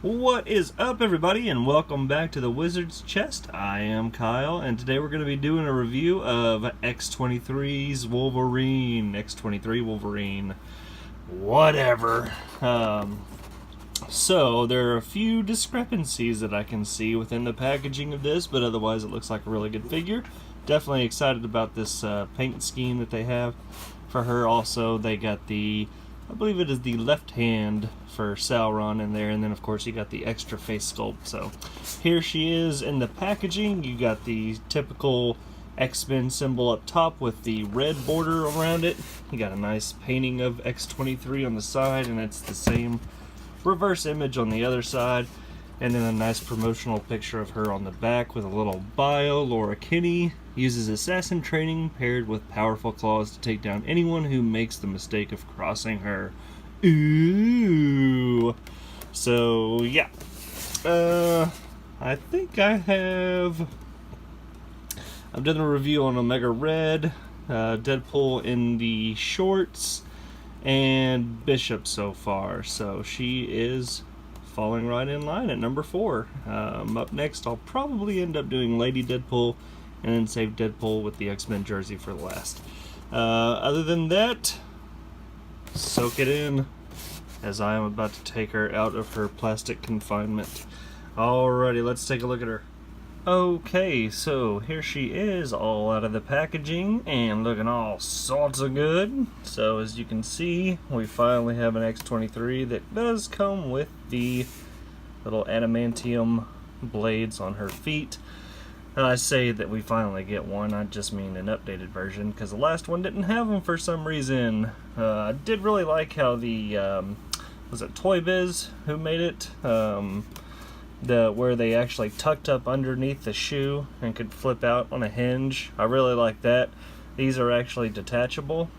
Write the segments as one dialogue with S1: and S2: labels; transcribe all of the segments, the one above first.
S1: What is up, everybody, and welcome back to the Wizard's Chest. I am Kyle, and today we're going to be doing a review of X-23's Wolverine. X-23 Wolverine. Whatever. So, there are a few discrepancies that I can see within the packaging of this, but otherwise it looks like a really good figure. Definitely excited about this paint scheme that they have for her. Also, they got the, I believe it is the left hand for Sauron in there, and then of course you got the extra face sculpt. So here she is in the packaging. You got the typical X-Men symbol up top with the red border around it. You got a nice painting of X-23 on the side, and it's the same reverse image on the other side. And then a nice promotional picture of her on the back with a little bio. Laura Kinney uses assassin training paired with powerful claws to take down anyone who makes the mistake of crossing her. Ooh. So, yeah. I think I've done a review on Omega Red, Deadpool in the shorts, and Bishop so far. So she is falling right in line at number 4. Up next, I'll probably end up doing Lady Deadpool and then save Deadpool with the X-Men jersey for the last. Other than that, soak it in, as I am about to take her out of her plastic confinement. Alrighty, let's take a look at her. Okay, so here she is, all out of the packaging and looking all sorts of good. So as you can see, we finally have an X-23 that does come with the little adamantium blades on her feet. And I say that we finally get one, I just mean an updated version, because the last one didn't have them for some reason. I did really like how the, was it Toy Biz who made it? Where they actually tucked up underneath the shoe and could flip out on a hinge. I really like that. These are actually detachable.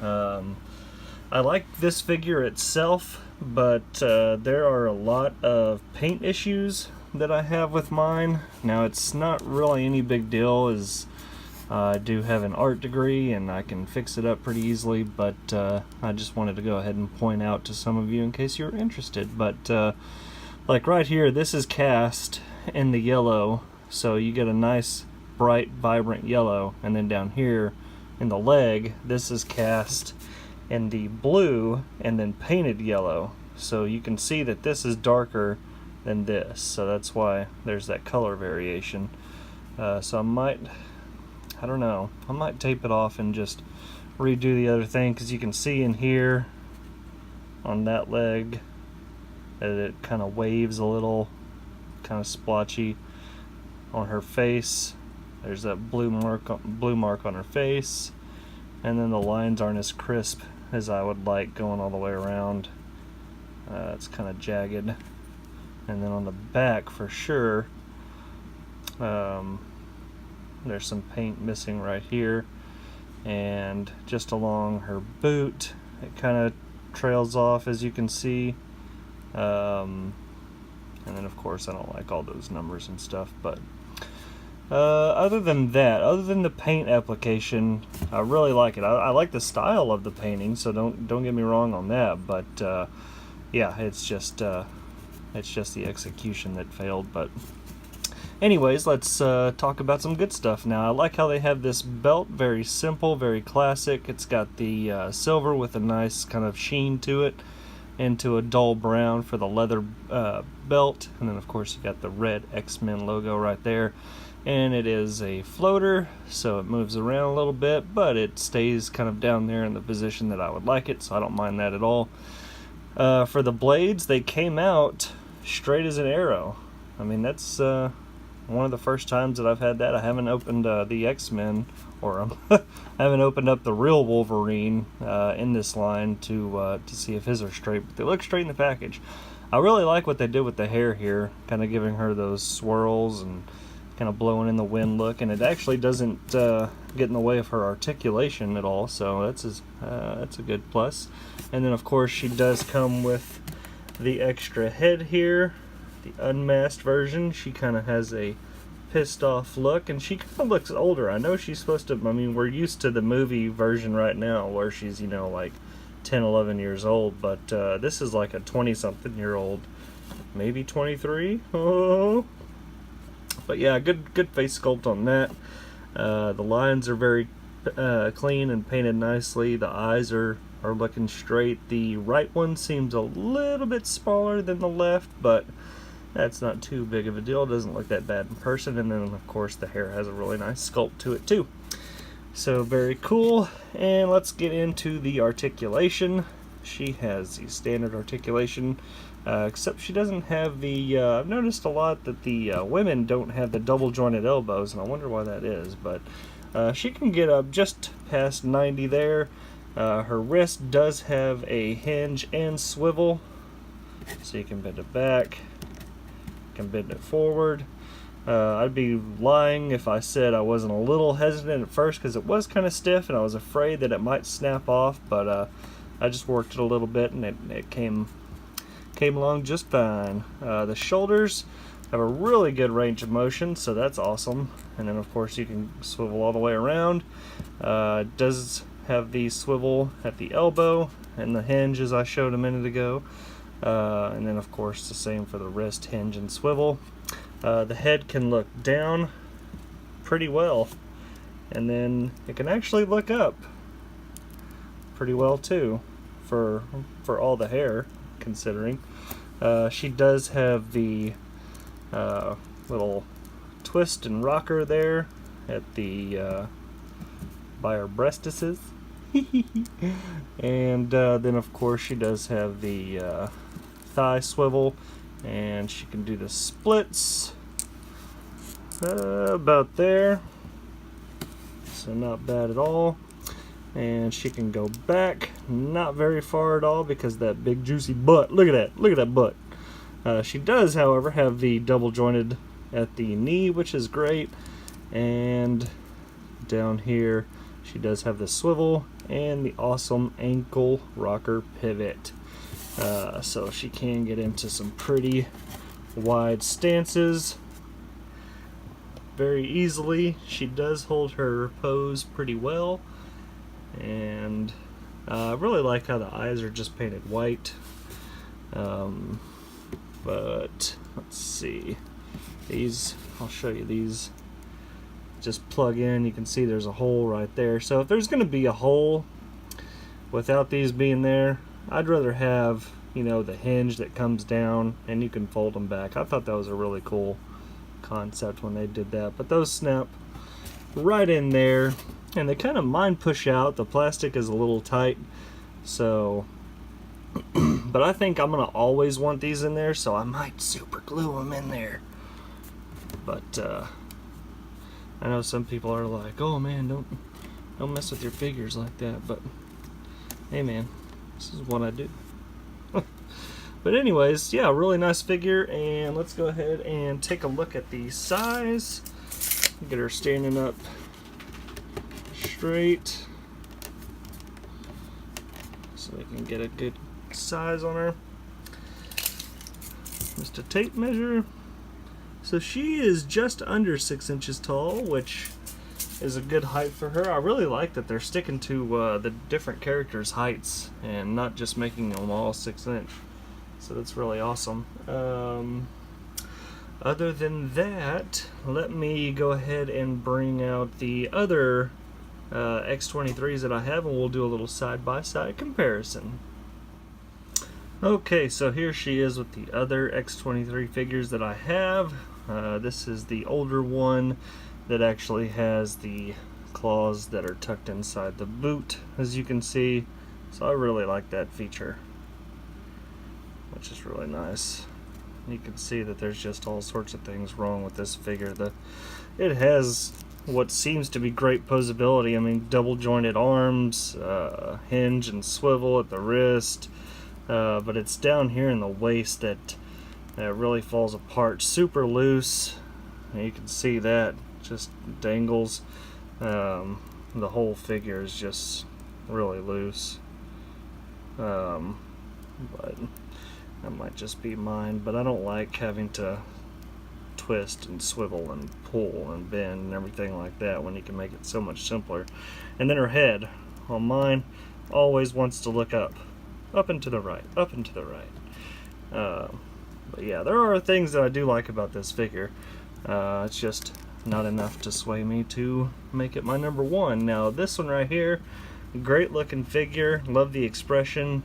S1: I like this figure itself, but there are a lot of paint issues that I have with mine. Now, it's not really any big deal, as I do have an art degree and I can fix it up pretty easily, but I just wanted to go ahead and point out to some of you in case you're interested. But like right here, this is cast in the yellow, so you get a nice bright vibrant yellow, and then down here in the leg, this is cast in the blue and then painted yellow, so you can see that this is darker than this, so that's why there's that color variation. So I might tape it off and just redo the other thing, because you can see in here on that leg that it kind of waves a little, kind of splotchy. On her face, there's that blue mark on her face, and then the lines aren't as crisp as I would like going all the way around. It's kind of jagged. And then on the back, for sure, there's some paint missing right here, and just along her boot it kind of trails off, as you can see. And then of course I don't like all those numbers and stuff, but other than that, other than the paint application, I really like it. I like the style of the painting, so don't get me wrong on that, but yeah, it's just the execution that failed. But anyways, let's talk about some good stuff now. I like how they have this belt, very simple, very classic. It's got the silver with a nice kind of sheen to it, into a dull brown for the leather belt, and then of course you got the red X-Men logo right there. And it is a floater, so it moves around a little bit, but it stays kind of down there in the position that I would like it, so I don't mind that at all. For the blades, they came out straight as an arrow. I mean, that's one of the first times that I've had that. I haven't opened the X-Men, or I haven't opened up the real Wolverine in this line to see if his are straight, but they look straight in the package. I really like what they did with the hair here, kind of giving her those swirls and kind of blowing in the wind look, and it actually doesn't get in the way of her articulation at all, so that's a good plus. And then of course she does come with the extra head here, the unmasked version. She kind of has a pissed off look, and she kind of looks older. I know she's supposed to, I mean, we're used to the movie version right now where she's, you know, like 10, 11 years old, but this is like a 20-something year old maybe 23. Oh. But yeah, good face sculpt on that. The lines are very clean and painted nicely. The eyes are looking straight. The right one seems a little bit smaller than the left, but that's not too big of a deal. It doesn't look that bad in person. And then of course the hair has a really nice sculpt to it too. So very cool. And let's get into the articulation. She has the standard articulation, except she doesn't have the, I've noticed a lot that the women don't have the double jointed elbows, and I wonder why that is, but she can get up just past 90 there. Her wrist does have a hinge and swivel, so you can bend it back, you can bend it forward. I'd be lying if I said I wasn't a little hesitant at first, because it was kind of stiff and I was afraid that it might snap off, but I just worked it a little bit and it came along just fine. The shoulders have a really good range of motion, so that's awesome. And then of course you can swivel all the way around. It does have the swivel at the elbow and the hinge as I showed a minute ago. And then of course the same for the wrist, hinge, and swivel. The head can look down pretty well, and then it can actually look up pretty well too, for all the hair considering. She does have the little twist and rocker there at the by her breastises. And then of course she does have the thigh swivel, and she can do the splits about there, so not bad at all. And she can go back, not very far at all, because that big juicy butt. Look at that butt. She does, however, have the double jointed at the knee, which is great. And down here she does have the swivel and the awesome ankle rocker pivot. So she can get into some pretty wide stances very easily. She does hold her pose pretty well. And I really like how the eyes are just painted white. But let's see, these, I'll show you these. Just plug in, you can see there's a hole right there. So if there's going to be a hole without these being there, I'd rather have, you know, the hinge that comes down and you can fold them back. I thought that was a really cool concept when they did that. But those snap right in there, and they kind of mine push out. The plastic is a little tight, so but I think I'm gonna always want these in there, so I might super glue them in there. But I know some people are like, oh man, don't mess with your figures like that, but hey man, this is what I do. But anyways, yeah, really nice figure. And let's go ahead and take a look at the size. Get her standing up straight so we can get a good size on her. Just a tape measure. So she is just under 6 inches tall, which is a good height for her. I really like that they're sticking to the different characters' heights and not just making them all 6 inch. So that's really awesome. Other than that, let me go ahead and bring out the other X-23s that I have, and we'll do a little side-by-side comparison. Okay, so here she is with the other X-23 figures that I have. This is the older one that actually has the claws that are tucked inside the boot, as you can see. So I really like that feature, which is really nice. You can see that there's just all sorts of things wrong with this figure. It has what seems to be great posability. I mean, double jointed arms, hinge and swivel at the wrist, but it's down here in the waist that really falls apart. Super loose. You can see that just dangles. The whole figure is just really loose. But that might just be mine, but I don't like having to twist and swivel and pull and bend and everything like that when you can make it so much simpler. And then her head on mine always wants to look up and to the right, up and to the right. But yeah, there are things that I do like about this figure. It's just not enough to sway me to make it my number one. Now this one right here, great looking figure. Love the expression.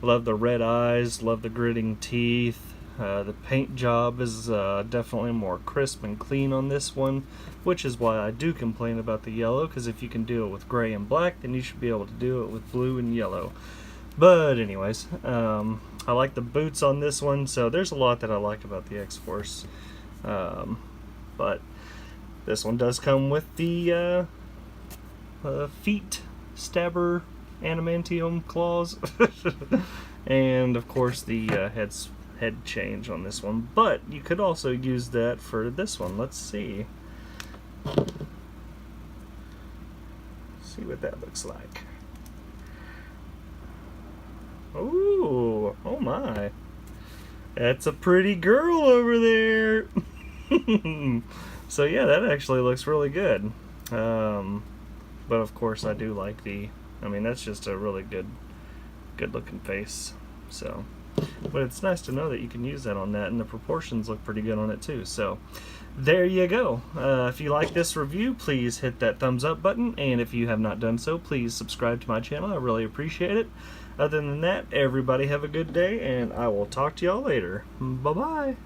S1: Love the red eyes. Love the gritting teeth. The paint job is definitely more crisp and clean on this one, which is why I do complain about the yellow, because if you can do it with gray and black, then you should be able to do it with blue and yellow. But anyways, I like the boots on this one, so there's a lot that I like about the X-Force. But this one does come with the feet stabber adamantium claws. And of course the head change on this one, but you could also use that for this one. Let's see what that looks like. Ooh, oh my, that's a pretty girl over there. So yeah, that actually looks really good. But of course I do like that's just a really good looking face. So, but it's nice to know that you can use that on that, and the proportions look pretty good on it too. So there you go. If you like this review, please hit that thumbs up button, and if you have not done so, please subscribe to my channel. I really appreciate it. Other than that, everybody have a good day, and I will talk to y'all later. Bye bye.